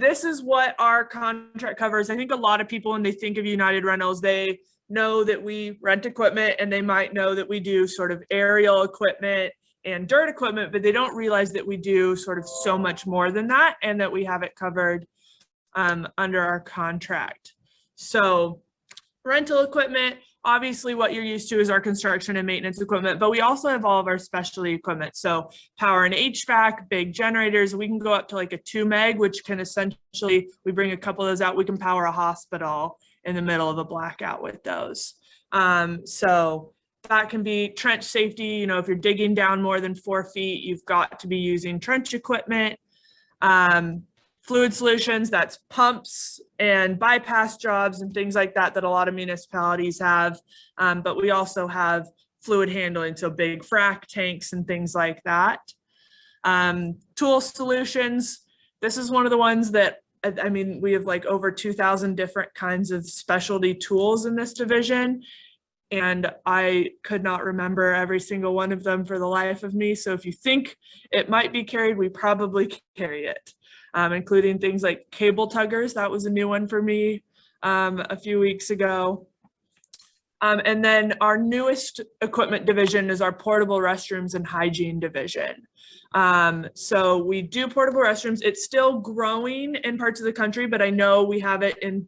this is what our contract covers. I think a lot of people, when they think of United Rentals, they know that we rent equipment and they might know that we do sort of aerial equipment and dirt equipment, but they don't realize that we do sort of so much more than that and that we have it covered under our contract. So rental equipment, obviously what you're used to is our construction and maintenance equipment, but we also have all of our specialty equipment. So power and HVAC, big generators, we can go up to like a 2 meg, which can essentially, we bring a couple of those out, we can power a hospital in the middle of a blackout with those. So that can be trench safety. You know, if you're digging down more than 4 feet, you've got to be using trench equipment. Fluid solutions, that's pumps and bypass jobs and things like that, that a lot of municipalities have. But we also have fluid handling, so big frac tanks and things like that. Tool solutions, this is one of the ones that, I mean, we have like over 2,000 different kinds of specialty tools in this division. And I could not remember every single one of them for the life of me. So if you think it might be carried, we probably carry it. Including things like cable tuggers. That was a new one for me a few weeks ago. And then our newest equipment division is our portable restrooms and hygiene division. So we do portable restrooms. It's still growing in parts of the country, but I know we have it in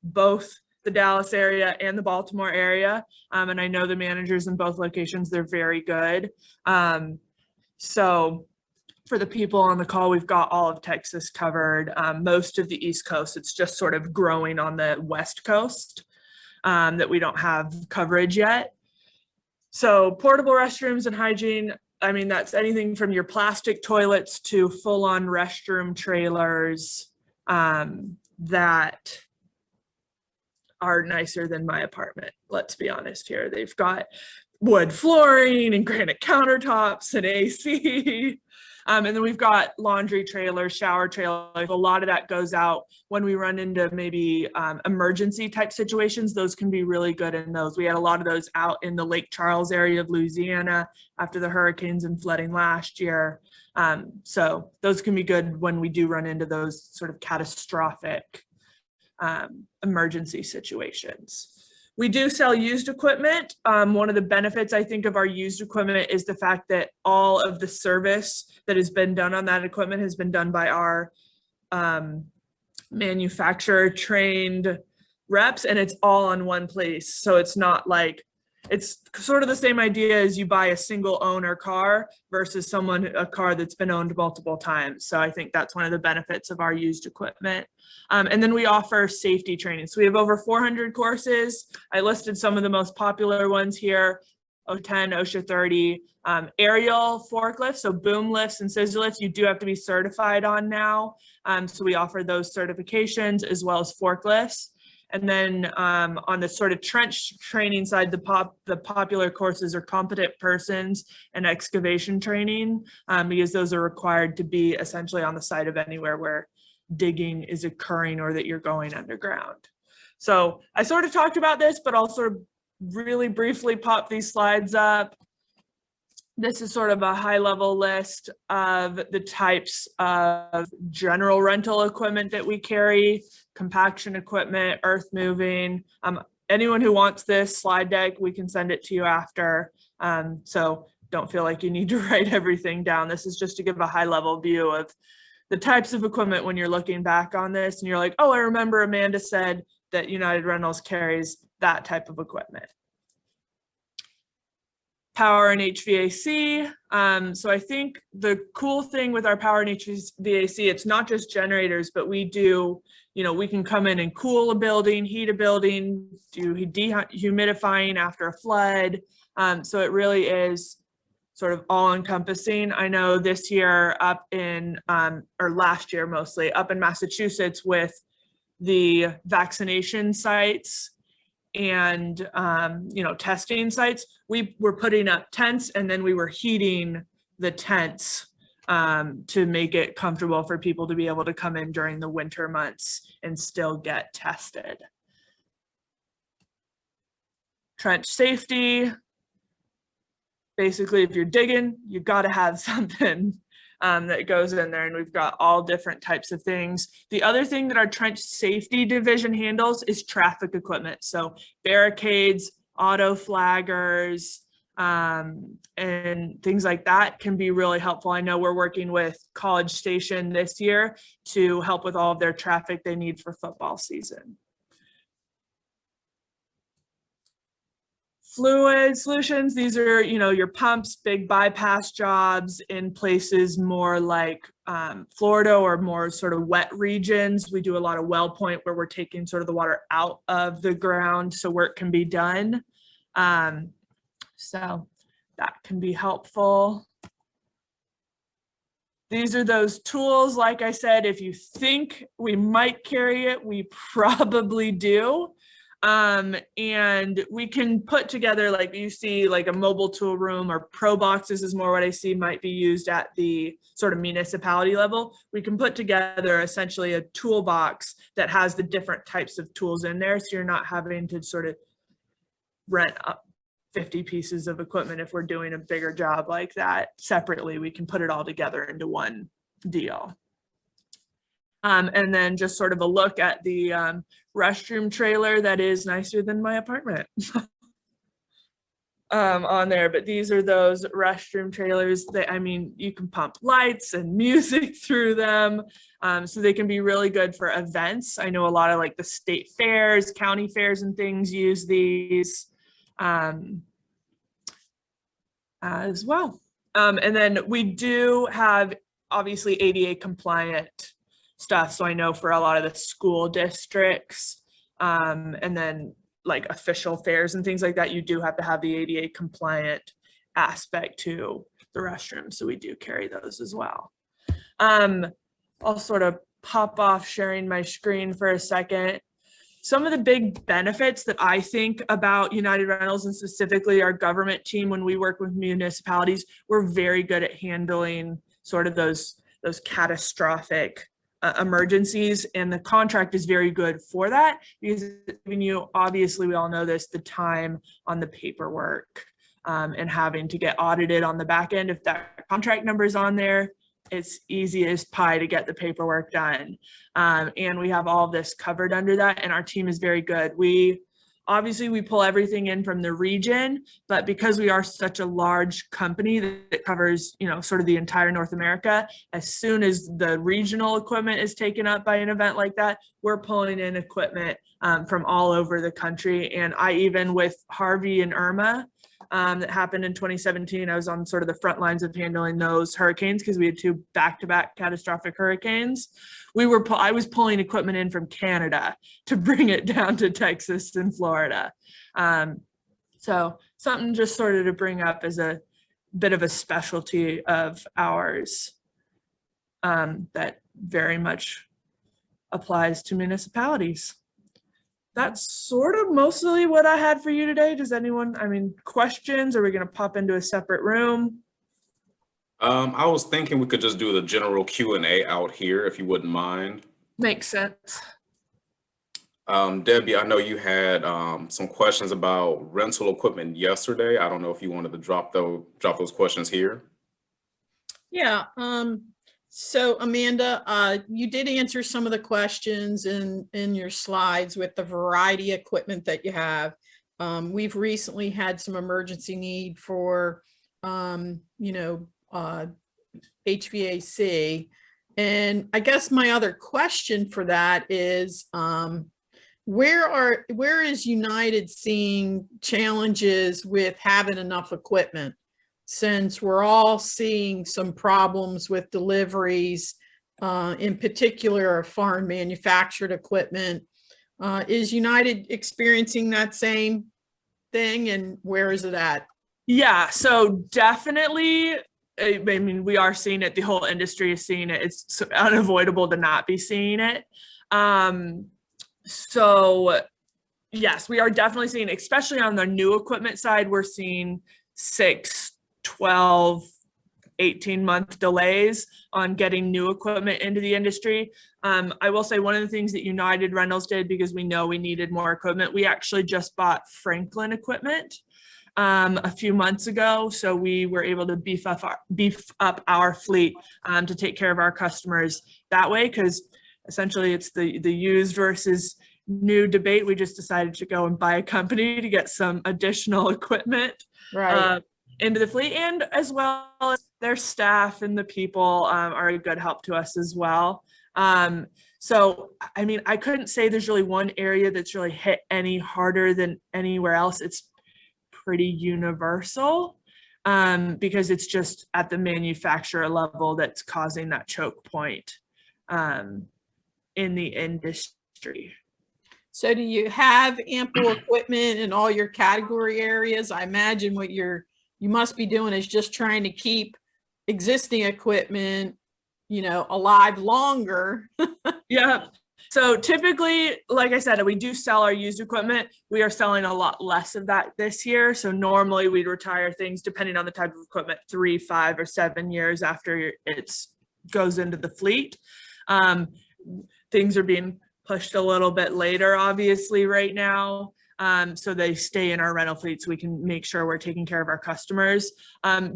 both the Dallas area and the Baltimore area. And I know the managers in both locations, they're very good. So for the people on the call, we've got all of Texas covered, most of the East Coast. It's just sort of growing on the West Coast that we don't have coverage yet. So portable restrooms and hygiene, I mean, that's anything from your plastic toilets to full-on restroom trailers that are nicer than my apartment. Let's be honest here. They've got wood flooring and granite countertops and AC. And then we've got laundry trailers, shower trailers. A lot of that goes out when we run into maybe emergency type situations. Those can be really good in those. We had a lot of those out in the Lake Charles area of Louisiana after the hurricanes and flooding last year. So those can be good when we do run into those sort of catastrophic emergency situations. We do sell used equipment. One of the benefits, I think, of our used equipment is the fact that all of the service that has been done on that equipment has been done by our manufacturer trained reps, and it's all on one place. So it's not like, it's sort of the same idea as you buy a single owner car versus a car that's been owned multiple times. So I think that's one of the benefits of our used equipment. And then we offer safety training. So we have over 400 courses. I listed some of the most popular ones here: OSHA 10, OSHA 30, aerial forklifts, so boom lifts and scissor lifts, you do have to be certified on now. So we offer those certifications as well as forklifts. And then on the sort of trench training side, the popular courses are competent persons and excavation training, because those are required to be essentially on the site of anywhere where digging is occurring or that you're going underground. So I sort of talked about this, but I'll sort of really briefly pop these slides up. This is sort of a high level list of the types of general rental equipment that we carry: compaction equipment, earth moving. Anyone who wants this slide deck, we can send it to you after. So don't feel like you need to write everything down. This is just to give a high level view of the types of equipment when you're looking back on this and you're like, oh, I remember Amanda said that United Rentals carries that type of equipment. Power and HVAC. So I think the cool thing with our power and HVAC, it's not just generators, but we do, you know, we can come in and cool a building, heat a building, do dehumidifying after a flood. So it really is sort of all encompassing. I know this year up in, or last year mostly, up in Massachusetts with the vaccination sites and, you know, testing sites, we were putting up tents and then we were heating the tents to make it comfortable for people to be able to come in during the winter months and still get tested. Trench safety. Basically, if you're digging, you got to have something that goes in there, and we've got all different types of things. The other thing that our trench safety division handles is traffic equipment. So barricades, auto flaggers, and things like that can be really helpful. I know we're working with College Station this year to help with all of their traffic they need for football season. Fluid solutions, these are, you know, your pumps, big bypass jobs in places more like Florida or more sort of wet regions. We do a lot of well point where we're taking sort of the water out of the ground so work can be done. So that can be helpful. These are those tools. Like I said, if you think we might carry it, we probably do. And we can put together, like you see, like a mobile tool room, or pro boxes is more what I see might be used at the sort of municipality level. We can put together essentially a toolbox that has the different types of tools in there, so you're not having to sort of rent up 50 pieces of equipment. If we're doing a bigger job like that separately, we can put it all together into one deal. And then just sort of a look at the restroom trailer that is nicer than my apartment on there. But these are those restroom trailers that, I mean, you can pump lights and music through them. So they can be really good for events. I know a lot of like the state fairs, county fairs and things use these as well. And then we do have obviously ADA compliant stuff. So I know for a lot of the school districts, and then like official fairs and things like that, you do have to have the ADA compliant aspect to the restroom. So we do carry those as well. I'll sort of pop off sharing my screen for a second. Some of the big benefits that I think about United Rentals, and specifically our government team, when we work with municipalities, we're very good at handling sort of those catastrophic emergencies, and the contract is very good for that, because when you, obviously we all know this, the time on the paperwork and having to get audited on the back end. If that contract number is on there, it's easy as pie to get the paperwork done. And we have all of this covered under that, and our team is very good. Obviously we pull everything in from the region, but because we are such a large company that covers, you know, sort of the entire North America, as soon as the regional equipment is taken up by an event like that, we're pulling in equipment from all over the country. And I, even with Harvey and Irma, that happened in 2017, I was on sort of the front lines of handling those hurricanes, because we had two back-to-back catastrophic hurricanes. I was pulling equipment in from Canada to bring it down to Texas and Florida. So something just sort of to bring up as a bit of a specialty of ours that very much applies to municipalities. That's sort of mostly what I had for you today. Does anyone, I mean, questions? Are we going to pop into a separate room? I was thinking we could just do the general Q&A out here, if you wouldn't mind. Makes sense. Debbie, I know you had some questions about rental equipment yesterday. I don't know if you wanted to drop those questions here. Yeah. So Amanda, you did answer some of the questions in your slides with the variety of equipment that you have. We've recently had some emergency need for, HVAC. And I guess my other question for that is, where is United seeing challenges with having enough equipment? Since we're all seeing some problems with deliveries, in particular of foreign manufactured equipment, is United experiencing that same thing, and where is it at? Yeah, so definitely, I mean, we are seeing it. The whole industry is seeing it. It's unavoidable to not be seeing it. So yes, we are definitely seeing, especially on the new equipment side, we're seeing 6, 12, 18-month delays on getting new equipment into the industry. I will say one of the things that United Rentals did, because we know we needed more equipment, we actually just bought Franklin equipment. a few months ago. So we were able to beef up our fleet to take care of our customers that way, because essentially it's the used versus new debate. We just decided to go and buy a company to get some additional equipment Right. into the fleet, and as well as their staff and the people are a good help to us as well. So, I mean, I couldn't say there's really one area that's really hit any harder than anywhere else. It's pretty universal because it's just at the manufacturer level that's causing that choke point in the industry. So do you have ample equipment in all your category areas? I imagine what you must be doing is just trying to keep existing equipment, alive longer. Yeah. So typically, like I said, we do sell our used equipment. We are selling a lot less of that this year. So normally we'd retire things, depending on the type of equipment, 3, 5, or 7 years after it goes into the fleet. Things are being pushed a little bit later, obviously, right now. So they stay in our rental fleet so we can make sure we're taking care of our customers.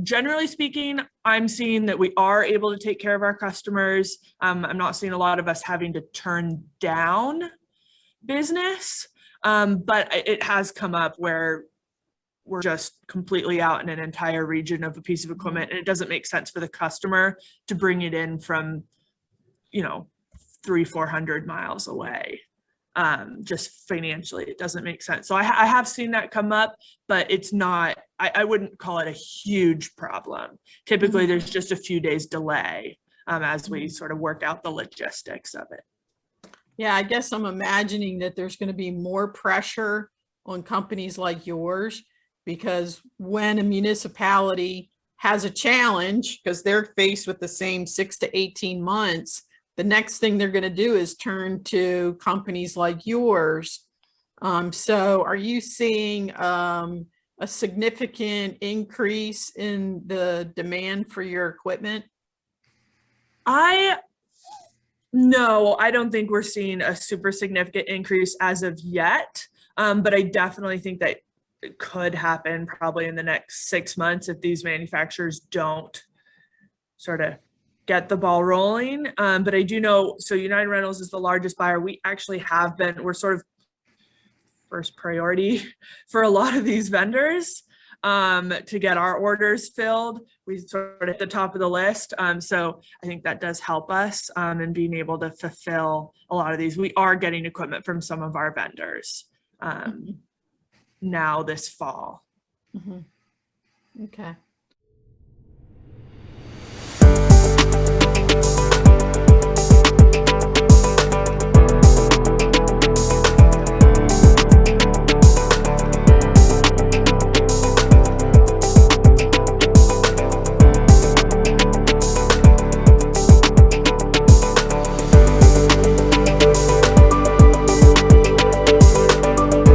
Generally speaking, I'm seeing that we are able to take care of our customers. I'm not seeing a lot of us having to turn down business, but it has come up where we're just completely out in an entire region of a piece of equipment, and it doesn't make sense for the customer to bring it in from, 300-400 miles away. Just financially, it doesn't make sense. So I have seen that come up, but it's not, I wouldn't call it a huge problem. Typically, there's just a few days delay as we sort of work out the logistics of it. Yeah, I guess I'm imagining that there's going to be more pressure on companies like yours, because when a municipality has a challenge, because they're faced with the same 6 to 18 months, the next thing they're going to do is turn to companies like yours. So are you seeing a significant increase in the demand for your equipment? No, I don't think we're seeing a super significant increase as of yet. But I definitely think that it could happen probably in the next 6 months if these manufacturers don't sort of get the ball rolling. But I do know, so United Rentals is the largest buyer. We actually we're sort of first priority for a lot of these vendors to get our orders filled. We sort of at the top of the list. So I think that does help us in being able to fulfill a lot of these. We are getting equipment from some of our vendors now this fall. Okay.